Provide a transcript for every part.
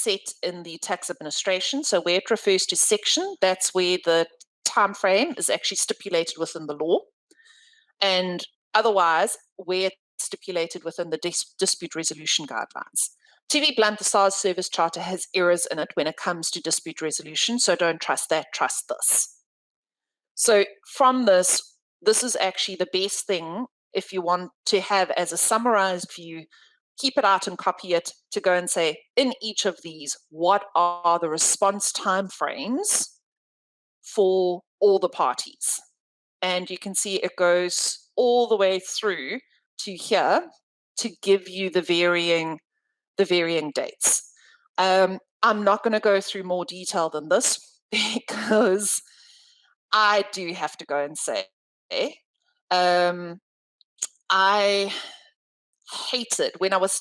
set in the tax administration. So where it refers to section, that's where the time frame is actually stipulated within the law. And otherwise, where it's stipulated within the dispute resolution guidelines. To be blunt, the SARS service charter has errors in it when it comes to dispute resolution, so don't trust that, trust this. So from this is actually the best thing if you want to have as a summarized view, keep it out and copy it to go and say, in each of these, what are the response time frames for all the parties? And you can see it goes all the way through to here to give you the varying dates. I'm not going to go through more detail than this because I do have to go and say, I hated when I was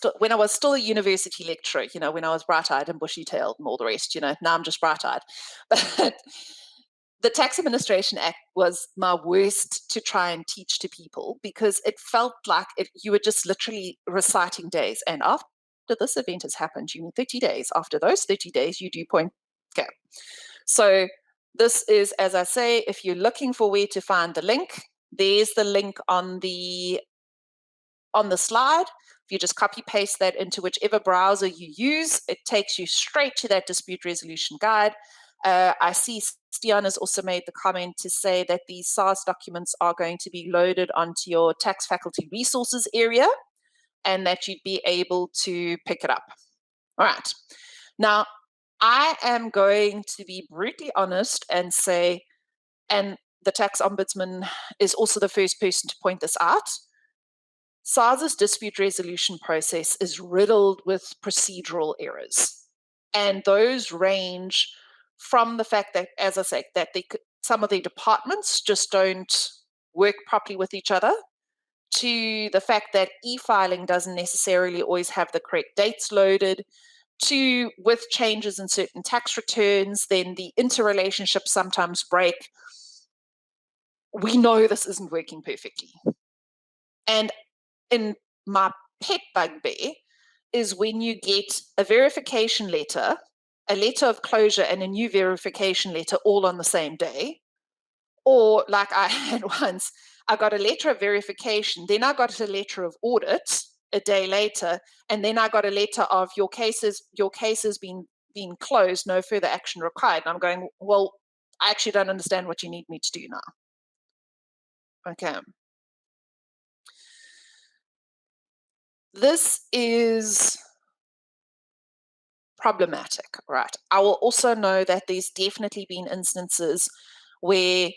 still a university lecturer, when I was bright-eyed and bushy-tailed and all the rest, now I'm just bright-eyed. But the Tax Administration Act was my worst to try and teach to people because it felt like you were just literally reciting days. And after this event has happened, you need 30 days. After those 30 days, you do point. Okay. So this is, as I say, if you're looking for where to find the link, there's the link on the slide. If you just copy paste that into whichever browser you use, it takes you straight to that dispute resolution guide. I see Stian has also made the comment to say that these SARS documents are going to be loaded onto your tax faculty resources area and that you'd be able to pick it up. All right. Now, I am going to be brutally honest and say, and the tax ombudsman is also the first person to point this out, SARS's dispute resolution process is riddled with procedural errors. And those range from the fact that, as I say, that some of the departments just don't work properly with each other, to the fact that e-filing doesn't necessarily always have the correct dates loaded, to with changes in certain tax returns, then the interrelationships sometimes break. We know this isn't working perfectly. And in my pet bugbear is when you get a verification letter, a letter of closure, and a new verification letter all on the same day. Or like I had once, I got a letter of verification, then I got a letter of audit a day later, and then I got a letter of your case has been closed, no further action required. And I'm going, well, I actually don't understand what you need me to do now. Okay. This is problematic, right? I will also know that there's definitely been instances where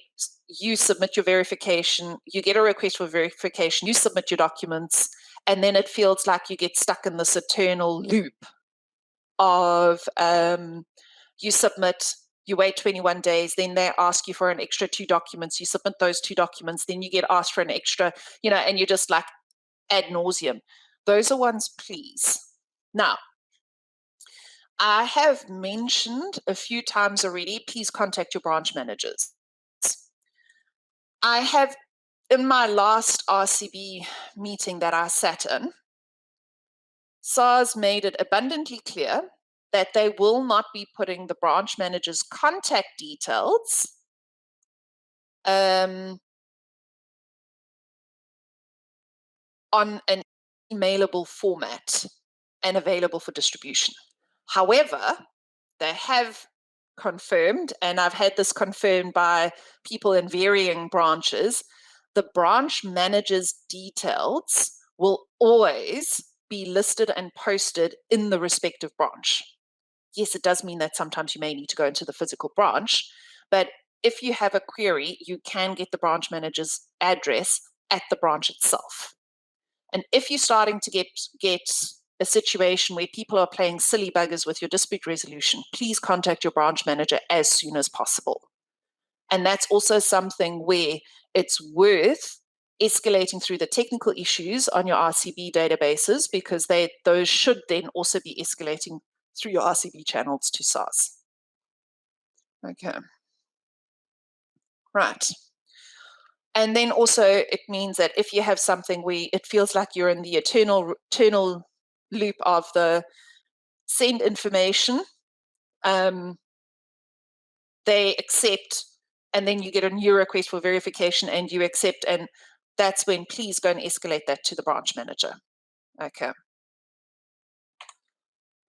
you submit your verification, you get a request for verification, you submit your documents, and then it feels like you get stuck in this eternal loop of you submit, you wait 21 days, then they ask you for an extra 2 documents, you submit those 2 documents, then you get asked for an extra, and you're just like ad nauseum. Those are ones, please. Now, I have mentioned a few times already, please contact your branch managers. I have, in my last RCB meeting that I sat in, SARS made it abundantly clear that they will not be putting the branch manager's contact details on an emailable format and available for distribution. However, they have confirmed, and I've had this confirmed by people in varying branches, the branch manager's details will always be listed and posted in the respective branch. Yes, it does mean that sometimes you may need to go into the physical branch, but if you have a query, you can get the branch manager's address at the branch itself. And if you're starting to get a situation where people are playing silly buggers with your dispute resolution, please contact your branch manager as soon as possible. And that's also something where it's worth escalating through the technical issues on your RCB databases, because those should then also be escalating through your RCB channels to SARS. Okay. Right. And then also it means that if you have something where it feels like you're in the eternal loop of the send information, they accept, and then you get a new request for verification and you accept, and that's when please go and escalate that to the branch manager. Okay.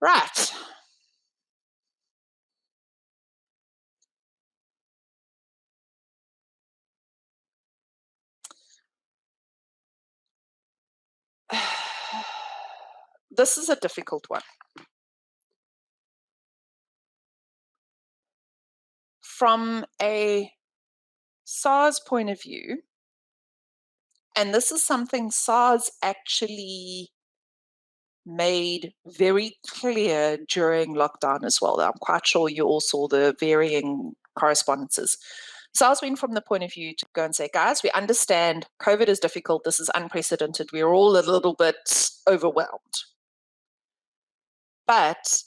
Right. This is a difficult one. From a SARS point of view, and this is something SARS actually made very clear during lockdown as well. I'm quite sure you all saw the varying correspondences. SARS went from the point of view to go and say, guys, we understand COVID is difficult. This is unprecedented. We're all a little bit overwhelmed. But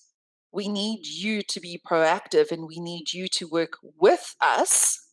we need you to be proactive and we need you to work with us